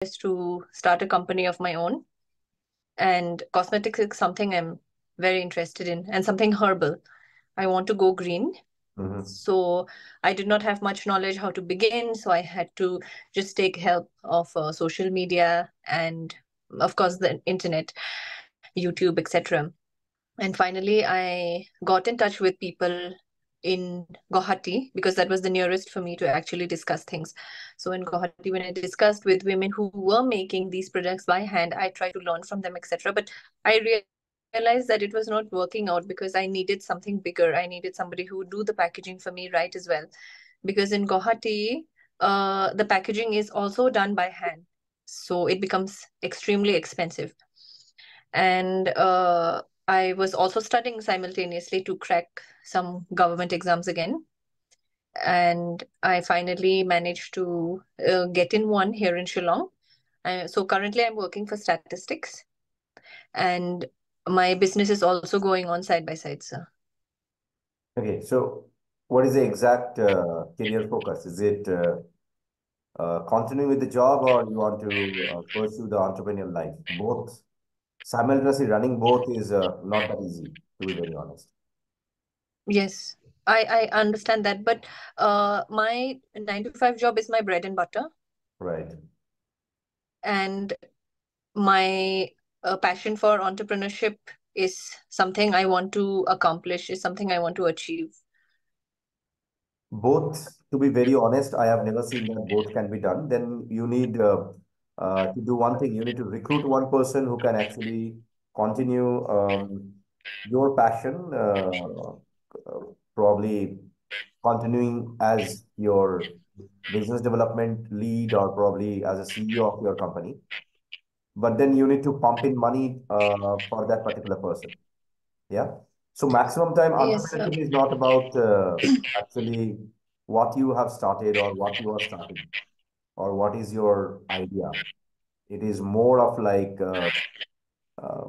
to start a company of my own. And cosmetics is something I'm very interested in and something herbal. I want to go green. So I did not have much knowledge how to begin. So I had to just take help of social media and, of course, the internet, YouTube, etc. And finally, I got in touch with people in Guwahati because that was the nearest for me to actually discuss things. So in Guwahati, when I discussed with women who were making these products by hand, I tried to learn from them, etc. But I realized that it was not working out because I needed something bigger. I needed somebody who would do the packaging for me right as well. Because in Guwahati, the packaging is also done by hand. So it becomes extremely expensive. And I was also studying simultaneously to crack some government exams again. And I finally managed to get in one here in Shillong. So currently I'm working for statistics, and my business is also going on side by side, sir. Okay, so what is the exact career focus? Is it continuing with the job, or you want to pursue the entrepreneurial life? Both simultaneously running both is not that easy, to be very honest. Yes, I understand that, but my 9 to 5 job is my bread and butter, Right. and my passion for entrepreneurship is something I want to accomplish, is something I want to achieve. Both, to be very honest, I have never seen that both can be done. Then you need to do one thing. You need to recruit one person who can actually continue your passion, probably continuing as your business development lead or probably as a CEO of your company. But then you need to pump in money for that particular person. Yeah. So maximum time Yes, sir. entrepreneurship is not about actually what you have started or what you are starting or what is your idea. It is more of like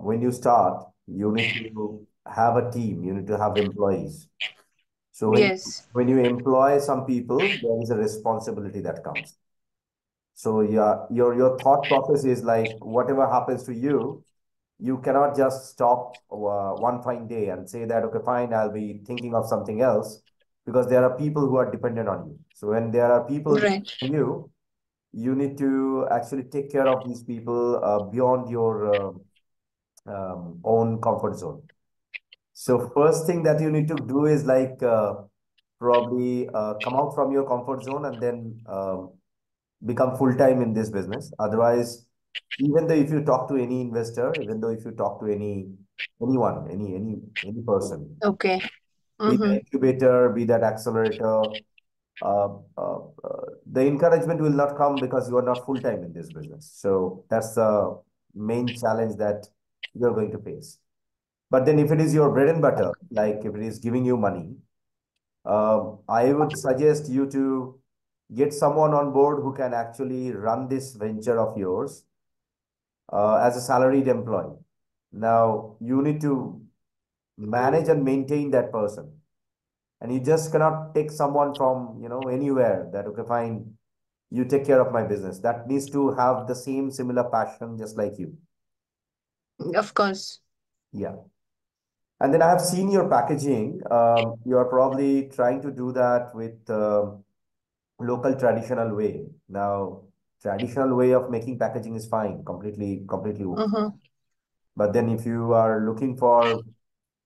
when you start, you need to have a team, you need to have employees. So Yes. when you employ some people, there is a responsibility that comes. So yeah, your thought process is like whatever happens to you cannot just stop one fine day and say that, okay, fine, I'll be thinking of something else because there are people who are dependent on you. So when there are people Right. dependent on you, you need to actually take care of these people beyond your own comfort zone. So first thing that you need to do is like probably come out from your comfort zone and then become full time in this business. Otherwise, even though if you talk to any investor, even though if you talk to anyone, any person, Okay. be that Mm-hmm. incubator, be that accelerator, the encouragement will not come because you are not full time in this business. So that's the main challenge that you're going to face. But then if it is your bread and butter, like if it is giving you money, I would suggest you to get someone on board who can actually run this venture of yours as a salaried employee. Now, you need to manage and maintain that person. And you just cannot take someone from, anywhere that, okay, fine, you take care of my business. That needs to have the same similar passion just like you. Of course. Yeah. And then I have seen your packaging. You are probably trying to do that with local traditional way. Now, traditional way of making packaging is fine, completely okay. Mm-hmm. But then if you are looking for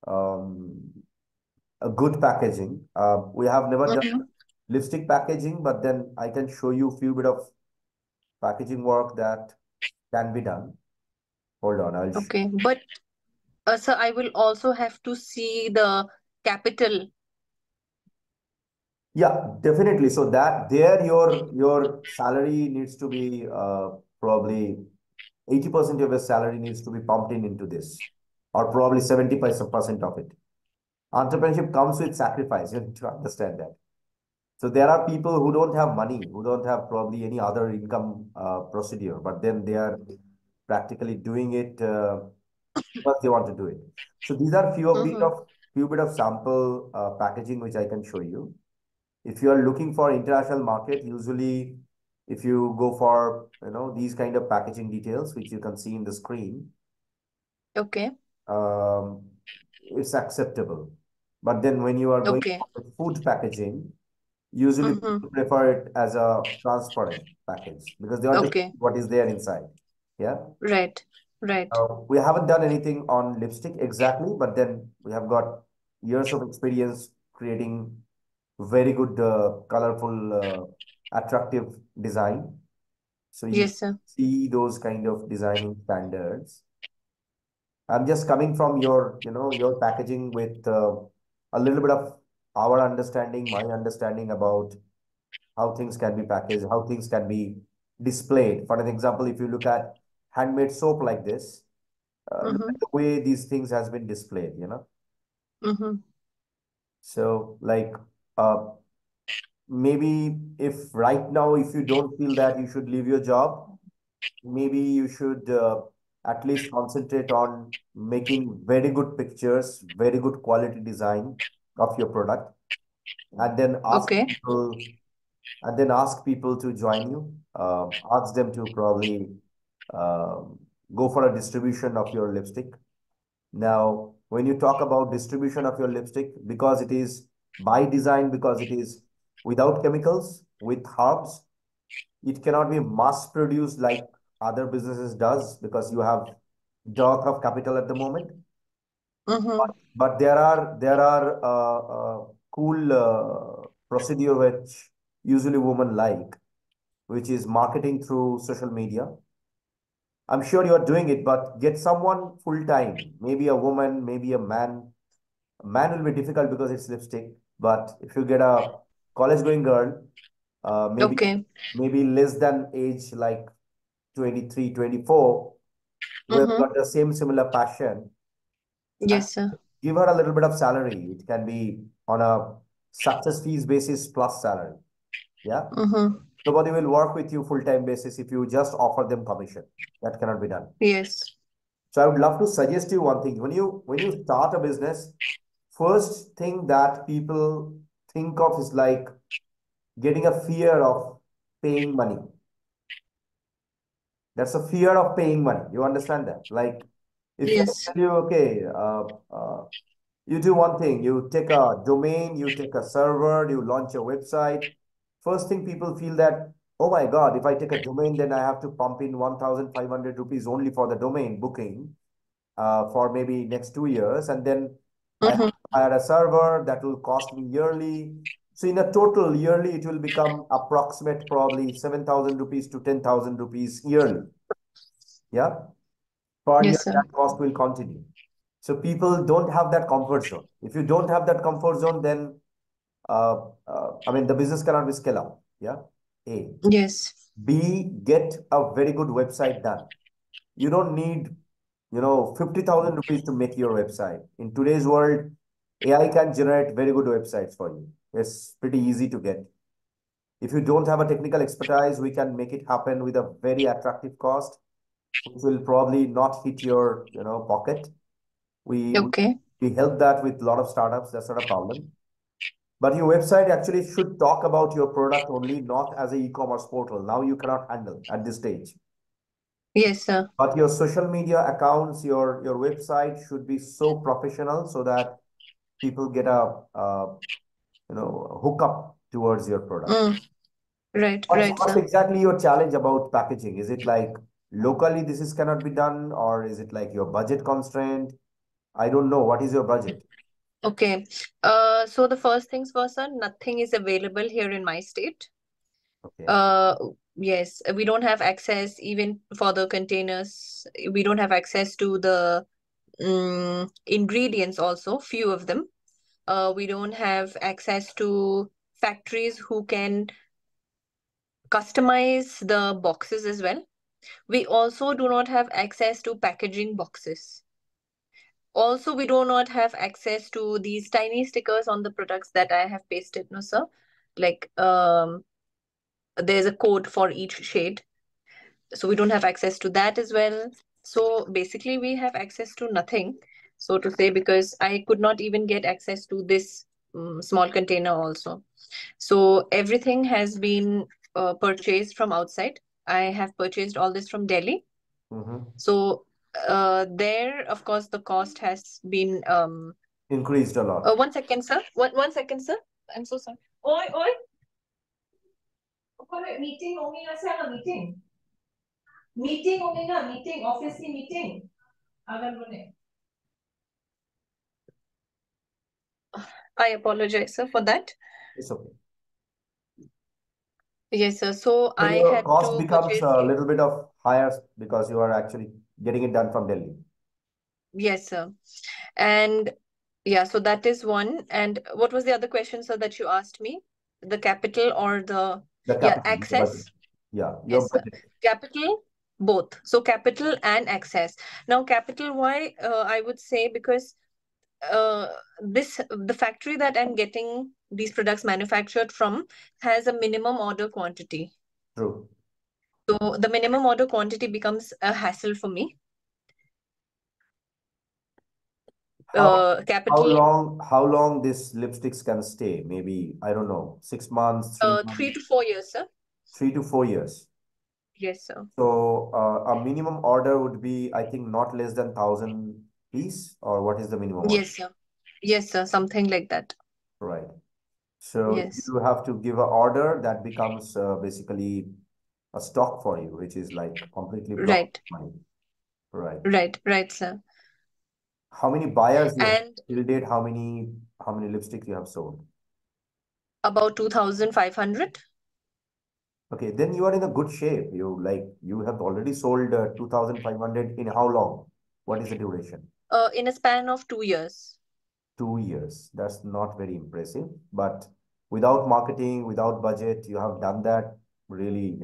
um, a good packaging, we have never done Mm-hmm. lipstick packaging, but then I can show you a few bit of packaging work that can be done. Hold on, Okay. But sir, I will also have to see the capital. yeah, definitely. So that there your salary needs to be probably 80% of your salary needs to be pumped into this, or probably 75% of it. Entrepreneurship comes with sacrifice. You need to understand that. So there are people who don't have money, who don't have probably any other income procedure, but then they are practically doing it because they want to do it. So these are Mm-hmm. few bit of sample packaging which I can show you. If you are looking for international market, usually If you go for, these kind of packaging details, which you can see in the screen, Okay. um, it's acceptable. But then when you are going Okay. for food packaging, usually Mm-hmm. people prefer it as a transparent package because they want to see Okay. what is there inside. Yeah. Right. Right. We haven't done anything on lipstick exactly, but then we have got years of experience creating very good, colorful, attractive design. So you Yes, sir. see those kind of designing standards. I'm just coming from your packaging with a little bit of our understanding, my understanding about how things can be packaged, how things can be displayed. For an example, if you look at handmade soap like this, look Mm-hmm. at the way these things has been displayed. Mm-hmm. So like, uh, maybe if right now, if you don't feel that you should leave your job, maybe you should at least concentrate on making very good pictures, very good quality design of your product, and then ask Okay. people, and then ask people to join you. Ask them to probably um go for a distribution of your lipstick. Now, when you talk about distribution of your lipstick, because it is by design, because it is without chemicals, with herbs, it cannot be mass produced like other businesses does because you have dearth of capital at the moment. Mm-hmm. But there are cool procedure which usually women like, which is marketing through social media. I'm sure you are doing it, but get someone full time, maybe a woman, maybe a man. A man will be difficult because it's lipstick, but if you get a college going girl, maybe Okay. maybe less than age like 23, 24, who have Mm-hmm. got the same similar passion, and Yes, sir. give her a little bit of salary. It can be on a success fees basis plus salary. Yeah. Mm-hmm. Nobody will work with you full-time basis if you just offer them commission. That cannot be done. Yes. So I would love to suggest you one thing. When you start a business, first thing that people think of is like getting a fear of paying money. That's a fear of paying money. You understand that? Like, if I Yes. tell you, okay, you do one thing, you take a domain, you take a server, you launch a website. First thing people feel that, oh my God, if I take a domain, then I have to pump in 1,500 rupees only for the domain booking for maybe next 2 years. And then I have Mm-hmm. to hire a server that will cost me yearly. So in a total yearly, it will become approximate probably 7,000 rupees to 10,000 rupees yearly. Yeah. Per year, Yes, sir. that cost will continue. So people don't have that comfort zone. If you don't have that comfort zone, then I mean, the business cannot be scale up. Yeah. A. Yes. B, get a very good website done. You don't need, 50,000 rupees to make your website. In today's world, AI can generate very good websites for you. It's pretty easy to get. If you don't have a technical expertise, we can make it happen with a very attractive cost, which will probably not hit your, pocket. We, we, Okay. we help that with a lot of startups. That's not a problem. But your website actually should talk about your product only, not as a e-commerce portal. Now you cannot handle at this stage. Yes, sir. But your social media accounts, your website should be so professional so that people get a hook up towards your product. Mm. Right. What's Right, what's sir. exactly your challenge about packaging? Is it like locally this is cannot be done, or is it like your budget constraint? I don't know. What is your budget? Okay. So the first things first, sir, nothing is available here in my state. Okay. Uh, yes, we don't have access even for the containers. We don't have access to the ingredients also, few of them. We don't have access to factories who can customize the boxes as well. We also do not have access to packaging boxes. Also, we do not have access to these tiny stickers on the products that I have pasted, no, sir. Like, there's a code for each shade. So we don't have access to that as well. So basically, we have access to nothing, so to say, because I could not even get access to this small container also. So everything has been purchased from outside. I have purchased all this from Delhi. So there, of course, the cost has been increased a lot. 1 second, sir. One second, sir. I'm so sorry. Oi, oi. Meeting only na sir, meeting. Meeting only na meeting. Office की meeting. अगर बोले. I apologize, sir, for that. It's okay. Yes, sir. So So I your had cost to becomes purchase. a little bit of higher because you are actually getting it done from Delhi. Yes, sir. And yeah, so that is one. And what was the other question, sir, that you asked me? The capital or the The yeah, capital, your budget. access? Yeah, your Yes, sir. budget. Capital, both. So capital and access. Now, capital, why? I would say because uh, the factory that I'm getting these products manufactured from has a minimum order quantity. True. So the minimum order quantity becomes a hassle for me. How Capital, how long these lipsticks can stay? Maybe, I don't know, 6 months, 3 months, 3 to 4 years, sir. 3 to 4 years. Yes, sir. So a minimum order would be, I think, not less than 1,000 piece, or what is the minimum order? Yes, sir. Yes, sir. Something like that. Right. So if Yes. you have to give an order, that becomes basically a stock for you, which is like completely blocked Right. money. Right. Right. Right, sir. How many buyers you have And till date? How many lipsticks you have sold? about 2,500 Okay, then you are in a good shape. You have already sold 2,500 in how long? What is the duration? in a span of 2 years. 2 years. That's not very impressive, but without marketing, without budget, you have done that really,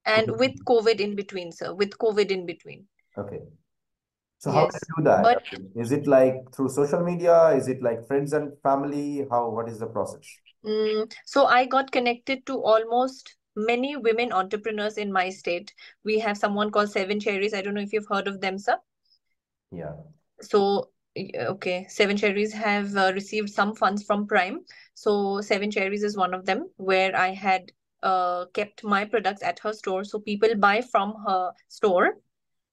And quickly. with COVID in between, sir. With COVID in between. Okay. So how do Yes. you do that? But I mean, is it like through social media? Is it like friends and family? What is the process? so I got connected to almost many women entrepreneurs in my state. We have someone called Seven Cherries. I don't know if you've heard of them, sir. Yeah. So, okay, Seven Cherries have received some funds from Prime. So, Seven Cherries is one of them where I had kept my products at her store. So, people buy from her store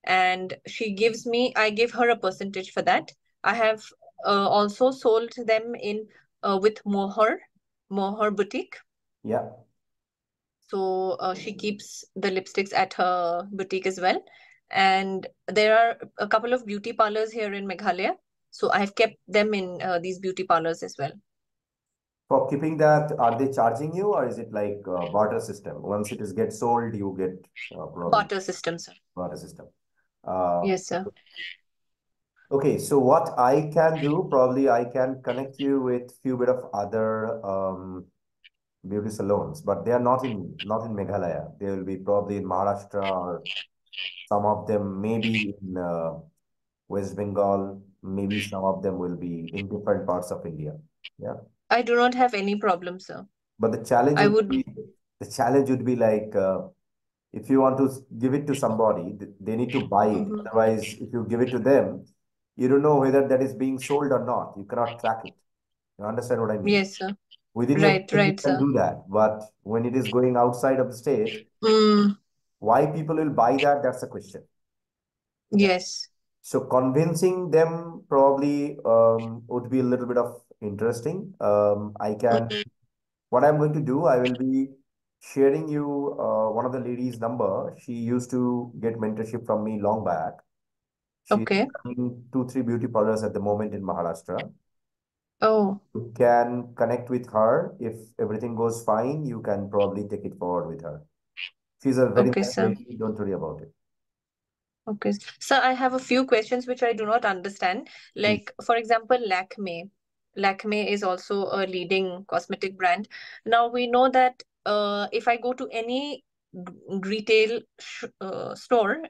and I give her a percentage for that. I have also sold them in with Moher Boutique. Yeah. So she keeps the lipsticks at her boutique as well. And there are a couple of beauty parlors here in Meghalaya. So I've kept them in these beauty parlors as well. For keeping that, are they charging you, or is it like a barter system? Once it is get sold, you get probably Barter system, sir. barter system. Uh, Yes, sir. okay, so what I can do, probably I can connect you with few bit of other beauty salons, but they are not in Meghalaya. They will be probably in Maharashtra, or some of them maybe in West Bengal. Maybe some of them will be in different parts of India. Yeah. I do not have any problem, sir. But I would. the challenge would be like, if you want to give it to somebody, they need to buy it. Mhm. Otherwise, if you give it to them, you don't know whether that is being sold or not. You cannot track it. You understand what I mean? Yes, sir. Within your Right, state, you right, can sir. do that. But when it is going outside of the state, Mm, why people will buy that, that's the question. Yeah. yes. So convincing them probably would be a little bit of interesting. I can Mhm. What I'm going to do, I will be sharing you one of the ladies' number. She used to get mentorship from me long back. She's Okay. running 2, 3 beauty parlors at the moment in Maharashtra. Oh, You can connect with her. If everything goes fine, you can probably take it forward with her. She's a very okay, nice sir. lady. Don't worry about it. Okay. So I have a few questions which I do not understand. Please. Like, for example, Lakme. Lakme is also a leading cosmetic brand. Now we know that if I go to any retail store,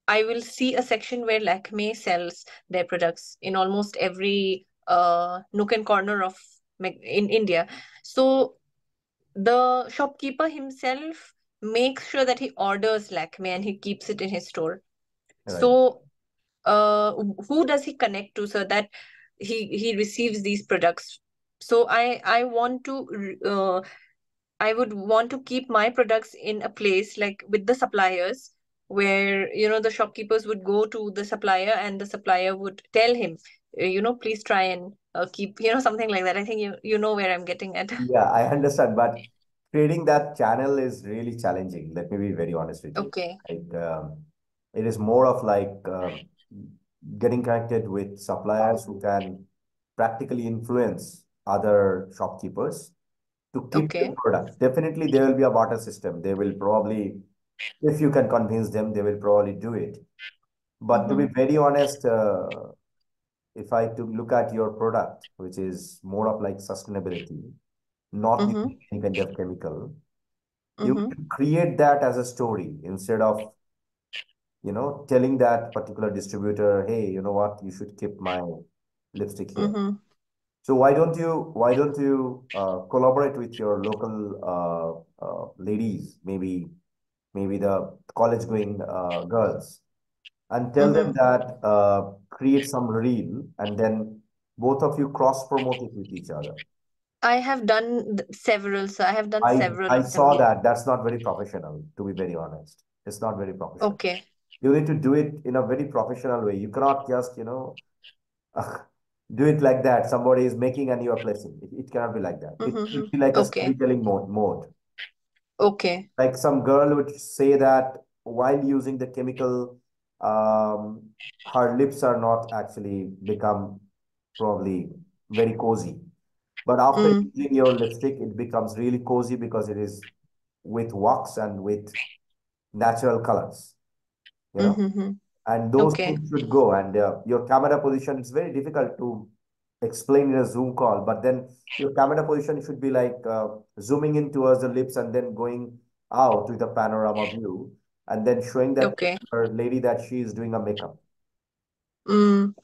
I will see a section where Lakme sells their products in almost every nook and corner of in India. So the shopkeeper himself makes sure that he orders Lakme and he keeps it in his store. Right. So who does he connect to so that he receives these products? So I want to I would want to keep my products in a place like with the suppliers where, the shopkeepers would go to the supplier and the supplier would tell him, please try and keep, something like that. I think you know where I'm getting at. Yeah, I understand, but creating that channel is really challenging. Let me be very honest with you. Okay. Like, it is more of like getting connected with suppliers who can practically influence other shopkeepers to keep the Okay. product. Definitely, there will be a barter system. They will probably, if you can convince them, they will probably do it. But to be Mm-hmm. very honest, if I to look at your product, which is more of like sustainability, not Mm-hmm. using any kind of chemical, you Mm-hmm. can create that as a story instead of, telling that particular distributor, hey, you know what, you should keep my lipstick here. Mm-hmm. So why don't you collaborate with your local ladies, maybe the college going girls, and tell them Mm-hmm. that create some reel and then both of you cross promote it with each other. I have done several, so I have done I several saw similar. that. That's not very professional, to be very honest. It's not very professional. Okay. You need to do it in a very professional way. You cannot just, do it like that. Somebody is making and you are placing. It cannot be like that. It Mm-hmm. should be like a Okay. storytelling mode. Okay. Like some girl would say that while using the chemical, um, her lips are not actually become probably very cozy. But after Mm. using your lipstick, it becomes really cozy because it is with wax and with natural colors, you know, Mm-hmm. and those Okay. things should go. And your camera position, it's very difficult to explain in a Zoom call, but then your camera position should be like zooming in towards the lips and then going out with a panorama view and then showing that Okay. lady that she is doing a makeup. Mm.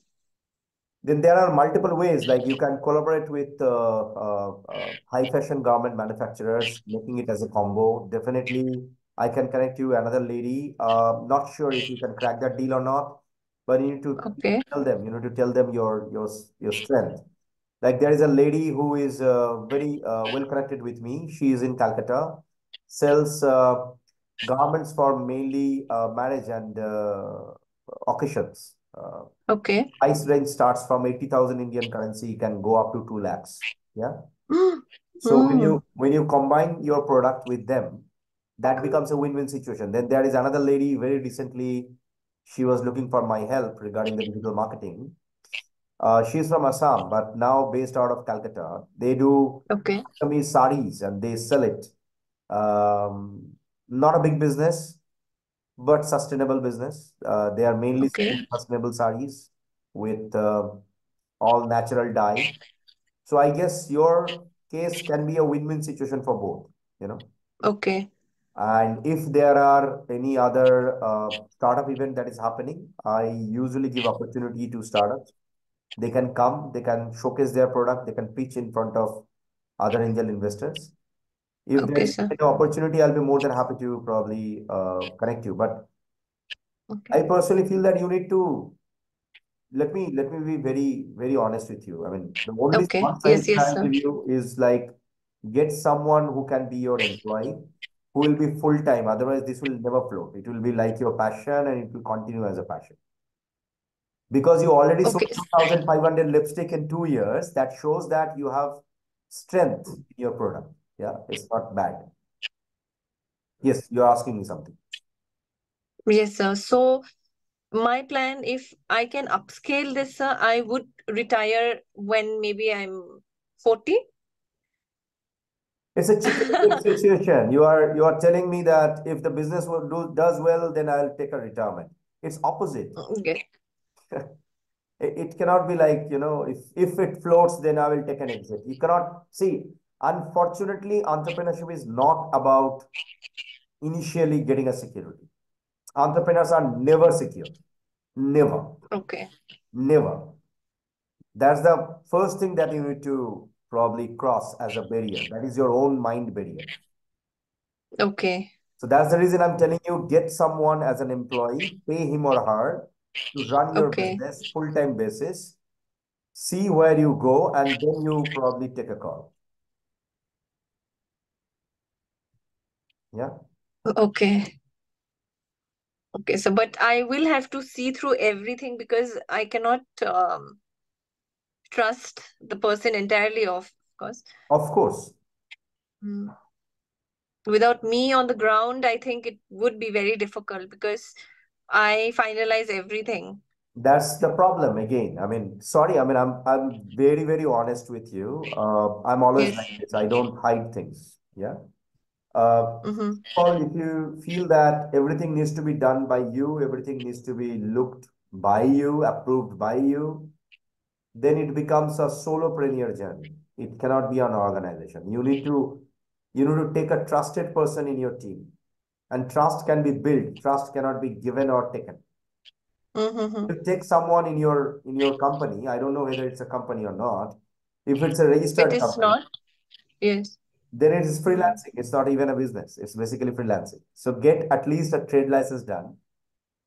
Then there are multiple ways, like you can collaborate with high fashion garment manufacturers, making it as a combo. Definitely, I can connect you another lady. Not sure if you can crack that deal or not, but Okay. you need to tell them your strength. Like there is a lady who is very well connected with me. She is in Calcutta, sells garments for mainly marriage and occasions. Okay. Price range starts from 80,000 Indian currency, can go up to 2 lakhs. Yeah. So when Mm. you combine your product with them, that becomes a win-win situation. Then there is another lady very recently, she was looking for my help regarding the digital marketing. She's from Assam, but now based out of Calcutta. They do Okay. Assamese saris and they sell it. Um, Not a big business, but sustainable business. They are mainly Okay. selling sustainable saris with all natural dye. So I guess your case can be a win-win situation for both, you know. Okay. And if there are any other startup event that is happening, I usually give opportunity to startups. They can come, they can showcase their product, they can pitch in front of other angel investors. If there Okay, is sir. any opportunity, I'll be more than happy to probably connect you. But Okay. I personally feel that you need to let me be very honest with you. I mean, the only Okay. one Yes, suggestion yes, I'll sir. give you is like get someone who can be your employee, who will be full time. Otherwise, this will never float. It will be like your passion and it will continue as a passion. Because you already sold Okay. 2,500 lipstick in 2 years, that shows that you have strength in your product. Yeah, it's not bad. Yes, you're asking me something. Yes, sir. So my plan, if I can upscale this, sir, I would retire when maybe I'm 40. It's a chicken and egg situation. You are telling me that if the business does well, then I'll take a retirement. It's opposite. Okay. It cannot be like, if it floats, then I will take an exit. You cannot see. Unfortunately, entrepreneurship is not about initially getting a security. Entrepreneurs are never secure. Never, Okay. never. That's the first thing that you need to probably cross as a barrier. That is your own mind barrier. Okay. So that's the reason I'm telling you, get someone as an employee, pay him or her to run your Okay. business full-time basis, see where you go, and then you probably take a call. Yeah. Okay. Okay. So, but I will have to see through everything because I cannot trust the person entirely, of course. Of course. Mm. Without me on the ground, I think it would be very difficult because I finalize everything. That's the problem again. I mean, sorry, I mean, I'm very, very honest with you. I'm always Yes. like this. I don't hide things. Yeah. Uh, Mm-hmm. Paul, if you feel that everything needs to be done by you, everything needs to be looked by you, approved by you, then it becomes a solopreneur journey. It cannot be an organization. You need to take a trusted person in your team. And trust can be built. Trust cannot be given or taken. Mm-hmm. You take someone in your company, I don't know whether it's a company or not. If it's a It registered is company, not. Yes. then it is Mm. freelancing. It's not even a business. It's basically freelancing. So get at least a trade license done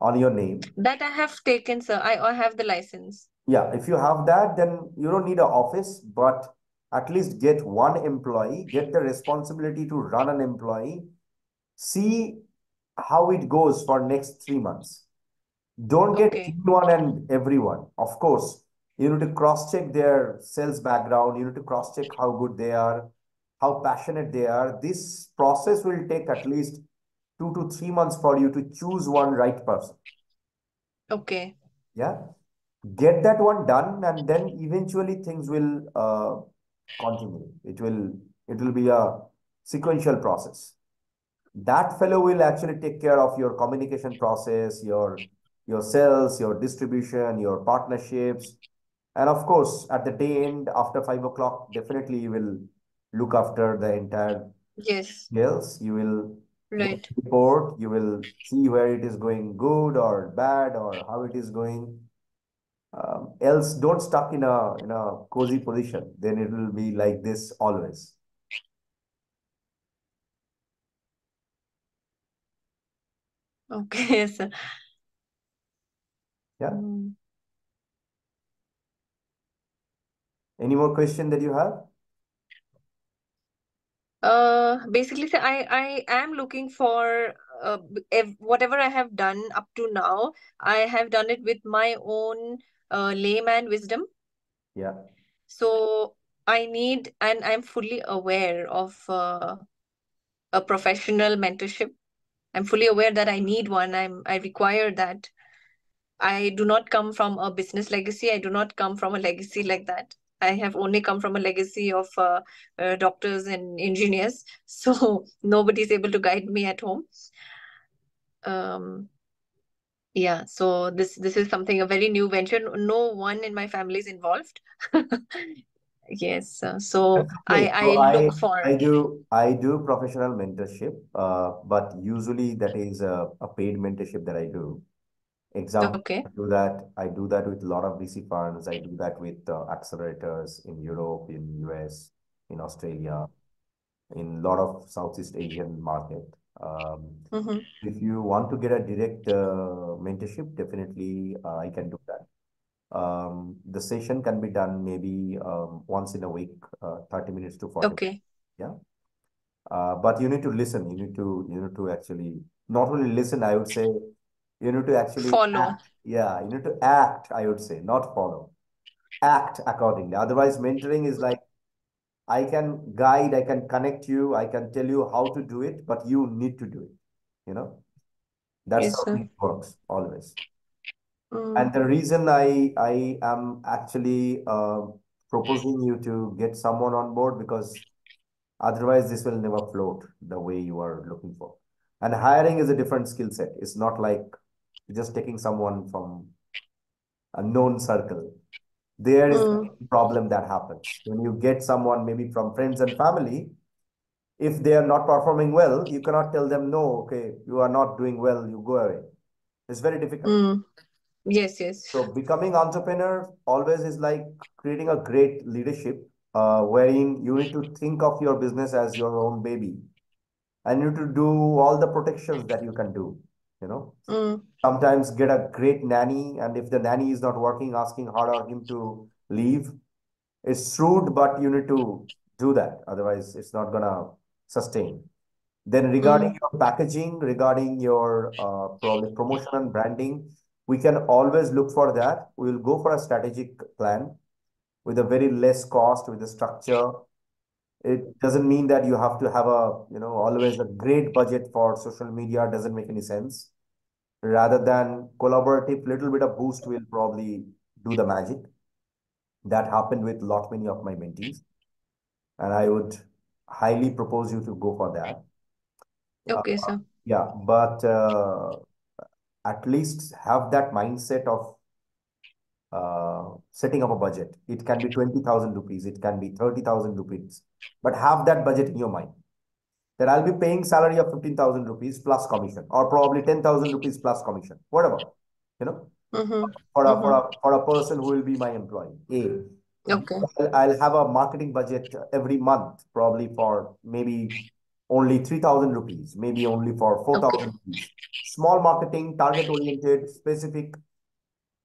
on your name. That I have taken, sir. I have the license. Yeah, if you have that, then you don't need an office, but at least get one employee, get the responsibility to run an employee, see how it goes for next 3 months. Don't get Okay. anyone and everyone. Of course, you need to cross-check their sales background. You need to cross-check how good they are, how passionate they are. This process will take at least 2 to 3 months for you to choose one right person. Okay. Yeah. Get that one done, and then eventually things will continue. It will be a sequential process. That fellow will actually take care of your communication process, your sales, your distribution, your partnerships, and of course, at the day end after 5 o'clock, definitely you will look after the entire Yes. sales. You will make Right. a report. You will see where it is going good or bad or how it is going. Else, don't stuck in a cozy position. Then it will be like this always. Okay, sir. Yeah. Mm. Any more question that you have? Basically, sir, I am looking for whatever I have done up to now. I have done it with my own layman wisdom. Yeah. So I need, and I'm fully aware of a professional mentorship. I'm fully aware that I need one. I require that. I do not come from a business legacy. I do not come from a legacy like that. I have only come from a legacy of doctors and engineers. So nobody's able to guide me at home. Um, yeah, so this is something, a very new venture. No one in my family is involved. Yes, so That's okay. I So look I for. I do I do professional mentorship, but usually that is a paid mentorship that I do. Example, Okay. I do that with a lot of VC funds. I do that with accelerators in Europe, in US, in Australia, in a lot of Southeast Asian market. Um, Mm-hmm. if you want to get a direct mentorship, definitely I can do that. The session can be done maybe once in a week, 30 minutes to 40 minutes. Okay. Yeah. But you need to listen. You need to actually not only listen, I would say you need to actually Follow. act. Yeah, you need to act, I would say, not follow. Act accordingly. Otherwise, mentoring is like I can guide, I can connect you, I can tell you how to do it, but you need to do it. You know, that's Yes, how sir. it works always. And Mm, the reason I am actually proposing you to get someone on board because otherwise this will never float the way you are looking for. And hiring is a different skill set. It's not like just taking someone from a known circle. There is the mm, problem that happens. When you get someone maybe from friends and family, if they are not performing well, you cannot tell them, no, okay, you are not doing well, you go away. It's very difficult. mm. Yes, yes. So becoming entrepreneur always is like creating a great leadership, wherein you need to think of your business as your own baby and you need to do all the protections that you can do. You know, Mm, sometimes get a great nanny, and if the nanny is not working, asking her or him to leave. It's rude, but you need to do that. Otherwise, it's not gonna sustain. Then regarding your packaging, regarding your probably promotion and branding, we can always look for that. We'll go for a strategic plan with a very less cost, with a structure. It doesn't mean that you have to have always a great budget for social media. Doesn't make any sense. Rather than collaborative, little bit of boost will probably do the magic. That happened with lot many of my mentees, and I would highly propose you to go for that. Uh, Okay, sir. yeah, but at least have that mindset of setting up a budget. It can be 20,000 rupees, it can be 30,000 rupees, but have that budget in your mind that I'll be paying salary of 15,000 rupees plus commission, or probably 10,000 rupees plus commission, whatever, you know, Mm-hmm. for a, for Mm-hmm. a, for a person who will be my employee. A. B, Okay. I'll have a marketing budget every month, probably for maybe only 3,000 rupees, maybe only for Okay. 4,000 rupees. Small marketing, target oriented, specific,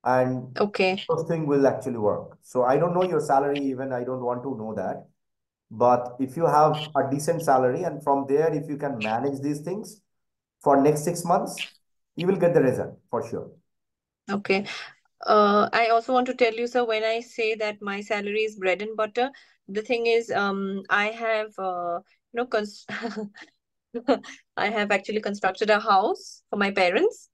and Okay. those things will actually work. So I don't know your salary, even I don't want to know that. But if you have a decent salary, and from there, if you can manage these things for next 6 months, you will get the result for sure. Okay. I also want to tell you, sir, when I say that my salary is bread and butter, the thing is, I have, you know, I have actually constructed a house for my parents.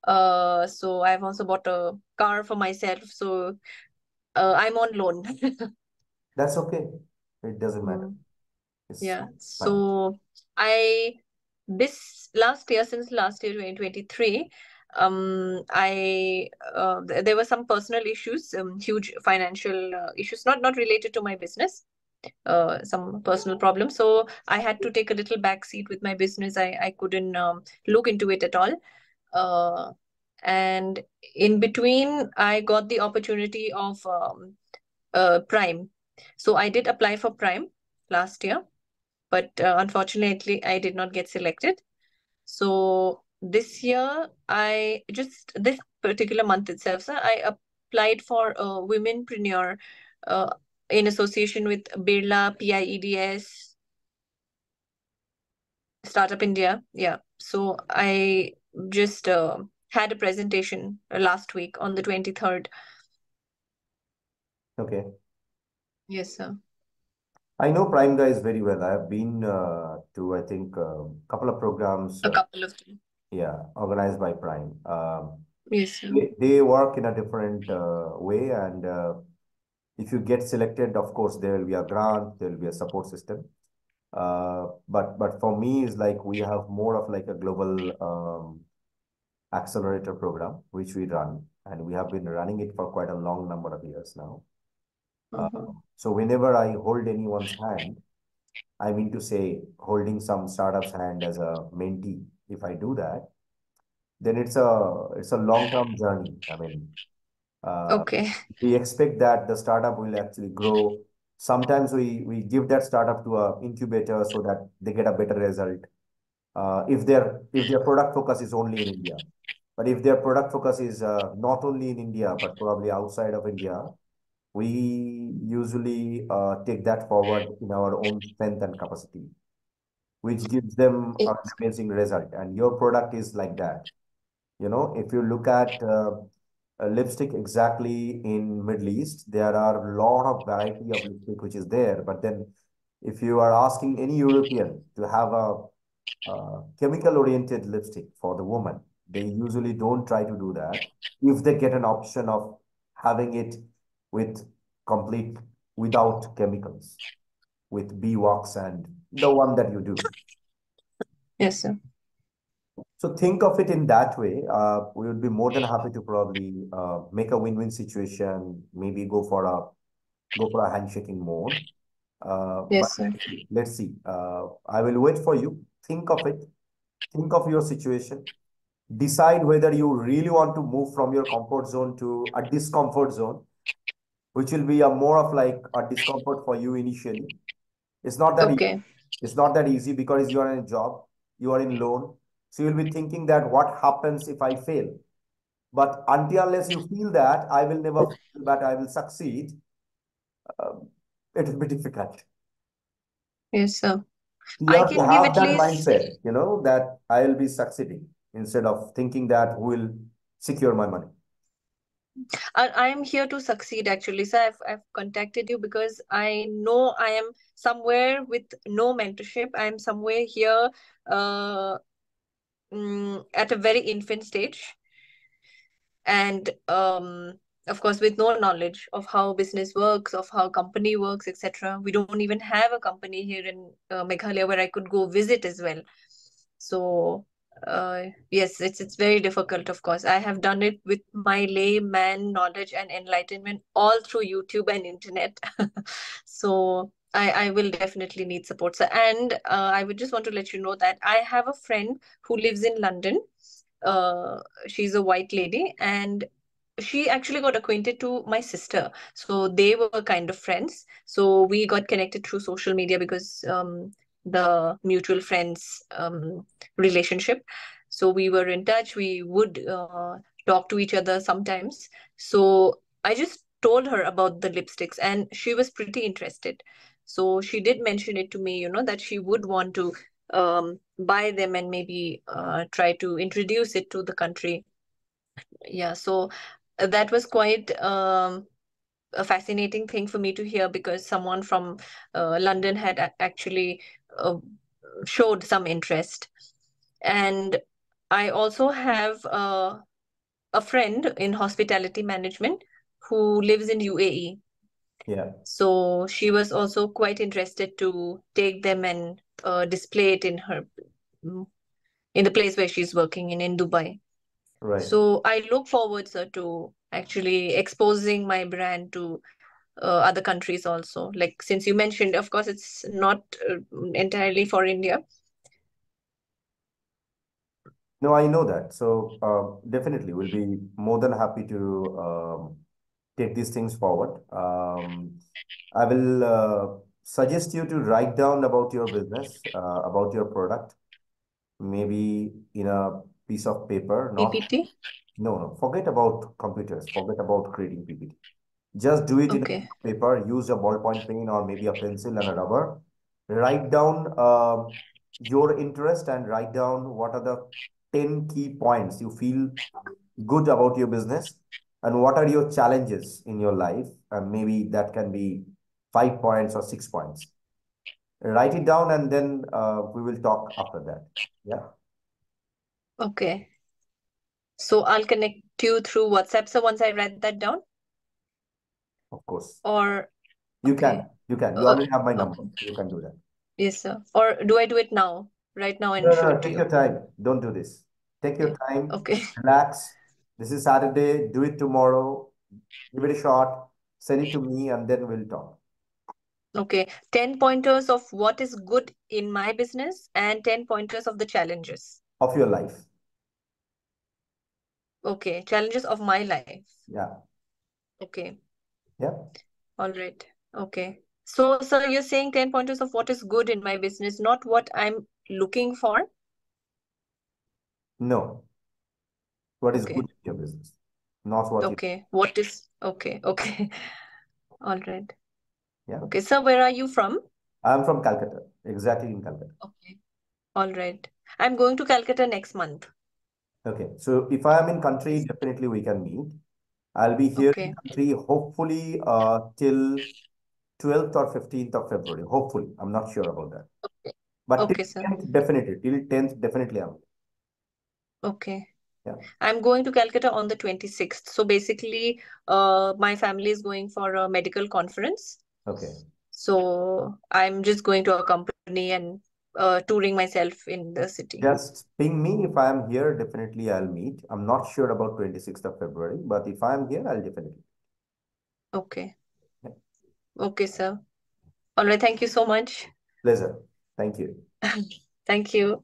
So I've also bought a car for myself. So I'm on loan. That's okay. It doesn't matter. Mm, It's yeah. fine. So I this last year, since last year 2023, there were some personal issues, huge financial issues, not related to my business, some personal problems. So I had to take a little back seat with my business. I couldn't look into it at all. Uh, and in between, I got the opportunity of Prime. So I did apply for Prime last year, but unfortunately, I did not get selected. So this year, this particular month itself, sir, I applied for a womenpreneur uh, in association with Birla PIEDS Startup India. Yeah. So I just had a presentation last week on the 23rd. Okay. Yes, sir. I know Prime Guys very well. I have been to, I think, a couple of programs, A couple of them. yeah, organized by Prime. Yes, sir. They work in a different way, and if you get selected, of course, there will be a grant, there will be a support system. But for me, it's like we have more of like a global accelerator program which we run, and we have been running it for quite a long number of years now. Mm-hmm. So whenever I hold anyone's hand, I mean to say holding some startup's hand as a mentee, if I do that, then it's a long-term journey. I mean, uh, Okay. we expect that the startup will actually grow. Sometimes we give that startup to a incubator so that they get a better result. If their product focus is only in India, but if their product focus is not only in India but probably outside of India, we usually take that forward in our own strength and capacity, which gives them an Yes. amazing result. And your product is like that. If you look at a lipstick exactly in Middle East, there are a lot of variety of lipstick which is there. But then if you are asking any European to have a chemical oriented lipstick for the woman, they usually don't try to do that if they get an option of having it with complete without chemicals, with bee wax and the one that you do. Yes, sir. So think of it in that way. We would be more than happy to probably make a win-win situation, maybe go for a handshaking mode. But Yes, sir. let's see. I will wait for you. Think of it. Think of your situation. Decide whether you really want to move from your comfort zone to a discomfort zone, which will be a more of like a discomfort for you initially. It's not that easy. Okay. It's not that easy because you are in a job, you are in loan. So you'll be thinking that what happens if I fail? But until unless you feel that I will never fail, but I will succeed, uh, it will be difficult. Yes, sir. You I have to can give have at that least. mindset, that I'll be succeeding instead of thinking that who will secure my money. I am here to succeed actually. So I've contacted you because I know I am somewhere with no mentorship. I am somewhere here uh, at a very infant stage. And of course, with no knowledge of how business works, of how company works, etc. We don't even have a company here in Meghalaya where I could go visit as well. So yes, it's very difficult. Of course, I have done it with my layman knowledge and enlightenment all through YouTube and internet. So I will definitely need support. So, and I would just want to let you know that I have a friend who lives in London. uh, she's a white lady, and she actually got acquainted to my sister, so they were kind of friends. So we got connected through social media because the mutual friends relationship. So we were in touch. We would talk to each other sometimes. So I just told her about the lipsticks and she was pretty interested. So she did mention it to me, that she would want to buy them and maybe try to introduce it to the country. Yeah, so that was quite a fascinating thing for me to hear because someone from London had actually uh, showed some interest. And I also have a friend in hospitality management who lives in UAE. Yeah, So she was also quite interested to take them and display it mm, in the place where she's working in Dubai. right. So I look forward, sir, to actually exposing my brand to other countries also. Like since you mentioned, of course, it's not entirely for India. No, I know that. So definitely, we'll be more than happy to take these things forward. I will suggest you to write down about your business, about your product, maybe in a piece of paper. Not, PPT? no, no, forget about computers, forget about creating PPT. Just do it in a piece Okay. of paper, use a ballpoint pen or maybe a pencil and a rubber. Write down your interest and write down what are the 10 key points you feel good about your business and what are your challenges in your life. And maybe that can be 5 points or 6 points. Write it down and then we will talk after that. Yeah, Okay. So I'll connect you through WhatsApp. So once I write that down, of course. or You can. okay. You can. You Uh, already have my number. okay. You can do that. Yes, sir. Or do I do it now, right now, No, and no, show no. it to Take your you? time. Don't do this. Take your Okay. time. Okay. Relax. This is Saturday. Do it tomorrow. Give it a shot. Send it to me, and then we'll talk. Okay. 10 pointers of what is good in my business and 10 pointers of the challenges. Of your life. Okay. Challenges of my life. Yeah. Okay. Yeah. All right. Okay. So, sir, you're saying 10 pointers of what is good in my business, not what I'm looking for. No. What is good Okay. in your business, not what you. Okay. What is okay. Okay. All right. Yeah. Okay. Sir, where are you from? I'm from Calcutta. Exactly in Calcutta. Okay. All right. I'm going to Calcutta next month. Okay. So if I am in country, definitely we can meet. I'll be here in Okay. country hopefully till 12th or 15th of February. Hopefully. I'm not sure about that. Okay. But till Okay, sir. 10th, definitely. Till 10th, definitely I'm. Okay. Yeah. I'm going to Calcutta on the 26th. So basically, my family is going for a medical conference. Okay. So I'm just going to accompany and touring myself in the city. Just ping me if I am here. Definitely I'll meet. I'm not sure about 26th of February, but if I am here, I'll definitely. Okay. Yeah. Okay, sir. All right. Thank you so much. Pleasure. Thank you. Thank you.